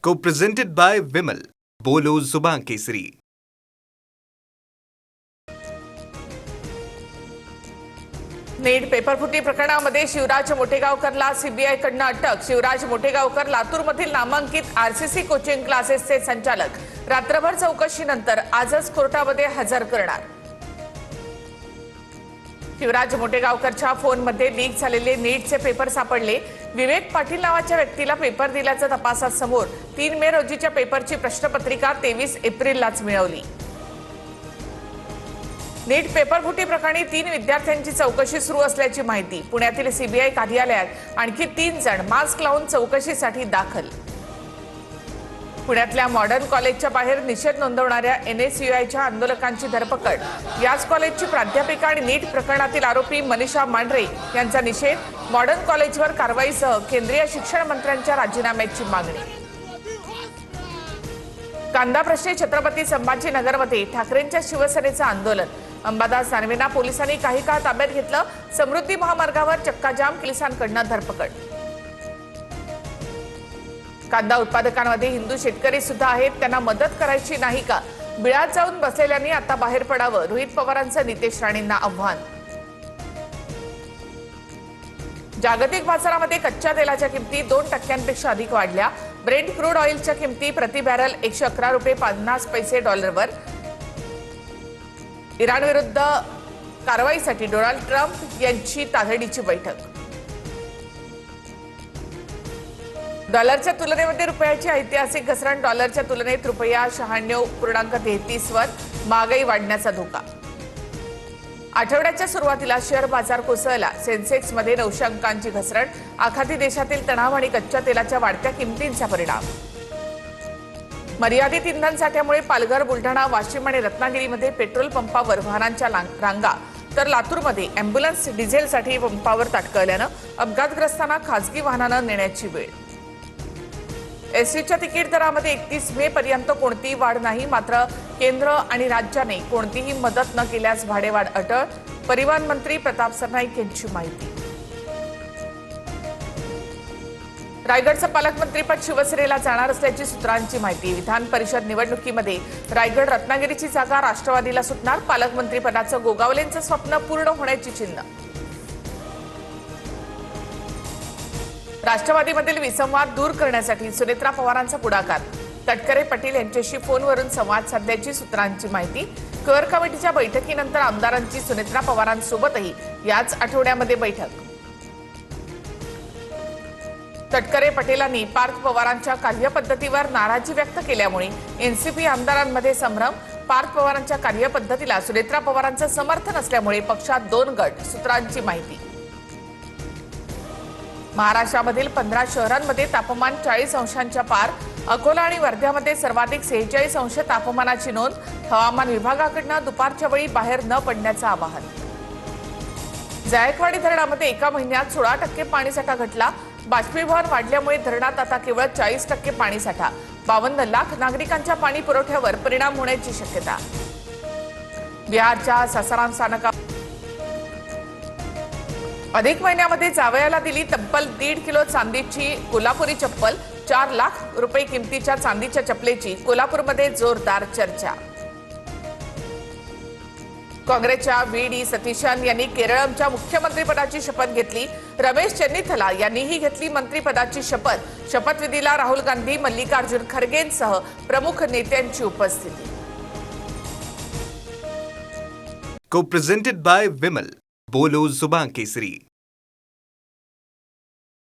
Co-presented by Vimal. बोलो जुबान केसरी. नीट पेपरफुटी प्रकरणामध्ये शिवराज मोठेगावकरला सीबीआयकडून अटक. शिवराज मोठेगावकर लातूरमधील नामांकित आरसीसी कोचिंग क्लासेसचे संचालक रात्रभर चौकशीनंतर आजच कोर्टामध्ये हजर करणार. शिवराज मोठेगावकरच्या फोनमध्ये लीक झालेले नीटचे पेपर सापडले. विवेक पाटील नावाच्या व्यक्तीला पेपर दिल्याचं तपासात समोर. 3 मे रोजीच्या पेपरची प्रश्नपत्रिका 23 एप्रिललाच मिळवली. नीट पेपरफुटी प्रकरणी 3 विद्यार्थ्यांची चौकशी सुरू असल्याची माहिती. पुण्यातील सीबीआय कार्यालयात आणखी 3 जण मास्क लावून चौकशीसाठी दाखल. पुण्यातल्या मॉडर्न कॉलेजच्या बाहेर निषेध नोंदवणाऱ्या एनएसयूआयच्या आंदोलकांची धरपकड. याच कॉलेजची प्राध्यापिका आणि नीट प्रकरणातील आरोपी मनीषा मांढरे यांचा निषेध. मॉडर्न कॉलेजवर कारवाईसह केंद्रीय शिक्षण मंत्र्यांच्या राजीनाम्याची मागणी. कांदा प्रश्नी छत्रपती संभाजीनगरमध्ये ठाकरेंच्या शिवसेनेचं आंदोलन. अंबादास दानवेंना पोलिसांनी काही काळ ताब्यात घेतलं. समृद्धी महामार्गावर चक्काजाम, पोलिसांकडून धरपकड. कांदा उत्पादकांमध्ये हिंदू शेतकरी सुद्धा आहेत, त्यांना मदत करायची नाही का? बिळात जाऊन बसलेल्यांनी आता बाहेर पडावं, रोहित पवारांचं नितेश राणेंना आव्हान. जागतिक बाजारामध्ये कच्च्या तेलाच्या किमती 2% अधिक वाढल्या. ब्रेंट क्रूड ऑइलच्या किमती प्रति बॅरल 111 रुपये 50 पैसे डॉलरवर. इराण विरुद्ध कारवाईसाठी डोनाल्ड ट्रम्प यांची तातडीची बैठक. डॉलरच्या तुलनेमध्ये रुपयाची ऐतिहासिक घसरण. डॉलरच्या तुलनेत रुपया 96.33 वर. महागाई वाढण्याचा धोका. आठवड्याच्या सुरुवातीला शेअर बाजार कोसळला. सेन्सेक्समध्ये 900 अंकांची घसरण. आखाती देशातील तणाव आणि कच्च्या तेलाच्या वाढत्या किमतींचा परिणाम. मर्यादित इंधन साठ्यामुळे पालघर, बुलढाणा, वाशिम आणि रत्नागिरीमध्ये पेट्रोल पंपावर वाहनांच्या रांगा, तर लातूरमध्ये अँब्युलन्स डिझेलसाठी पंपावर ताटकळल्यानं अपघातग्रस्तांना खासगी वाहनानं नेण्याची वेळ. एसटीच्या तिकीट दरामध्ये 31 मे पर्यंत कोणतीही वाढ नाही. मात्र केंद्र आणि राज्याने कोणतीही मदत न केल्यास भाडेवाढ अटळ. परिवहन मंत्री प्रताप सरनाईक यांची माहिती. रायगडचं पालकमंत्रीपद शिवसेनेला जाणार असल्याची सूत्रांची माहिती. विधान परिषद निवडणुकीमध्ये रायगड रत्नागिरीची जागा राष्ट्रवादीला सुटणार. पालकमंत्रीपदाचं गोगावलेंचं स्वप्न पूर्ण होण्याची चिन्ह. राष्ट्रवादीमधील विसंवाद दूर करण्यासाठी सुनेत्रा पवारांचा पुढाकार. तटकरे पाटील यांच्याशी फोनवरून संवाद साधल्याची सूत्रांची माहिती. कोर कमिटीच्या बैठकीनंतर आमदारांची सुनेत्रा पवारांसोबतही याच आठवड्यामध्ये बैठक. तटकरे पाटीलांनी पार्थ पवारांच्या कार्यपद्धतीवर नाराजी व्यक्त केल्यामुळे एनसीपी आमदारांमध्ये संभ्रम. पार्थ पवारांच्या कार्यपद्धतीला सुनेत्रा पवारांचं समर्थन असल्यामुळे पक्षात 2 गट. सूत्रांची माहिती. महाराष्ट्रामधील 15 शहरांमध्ये तापमान 40 अंशांच्या पार. अकोला आणि वर्ध्यामध्ये सर्वाधिक 46 अंश तापमानाची नोंद. हवामान विभागाकडून दुपारच्या वेळी बाहेर न पडण्याचं आवाहन. जायकवाडी धरणामध्ये एका महिन्यात 16% पाणीसाठा घटला. बाष्पीभवन वाढल्यामुळे धरणात आता केवळ 40% पाणीसाठा. 52 लाख नागरिकांच्या पाणी पुरवठ्यावर परिणाम होण्याची शक्यता. बिहारच्या सासाराम स्थानका अधिक महिन्यामध्ये जावयाला दिली तब्बल 1.5 किलो चांदीची कोल्हापुरी चप्पल. 4 लाख रुपये किमतीच्या चांदीच्या चप्पलेची कोल्हापूरमध्ये जोरदार चर्चा. काँग्रेसच्या व्ही.डी. सतीशन यांनी केरळच्या मुख्यमंत्रीपदाची शपथ घेतली. रमेश चेन्निथला यांनीही घेतली मंत्रिपदाची शपथ. शपथविधीला राहुल गांधी, मल्लिकार्जुन खरगेंसह प्रमुख नेत्यांची उपस्थिती. Co-presented by Vimal. बोलो जुबान केसरी.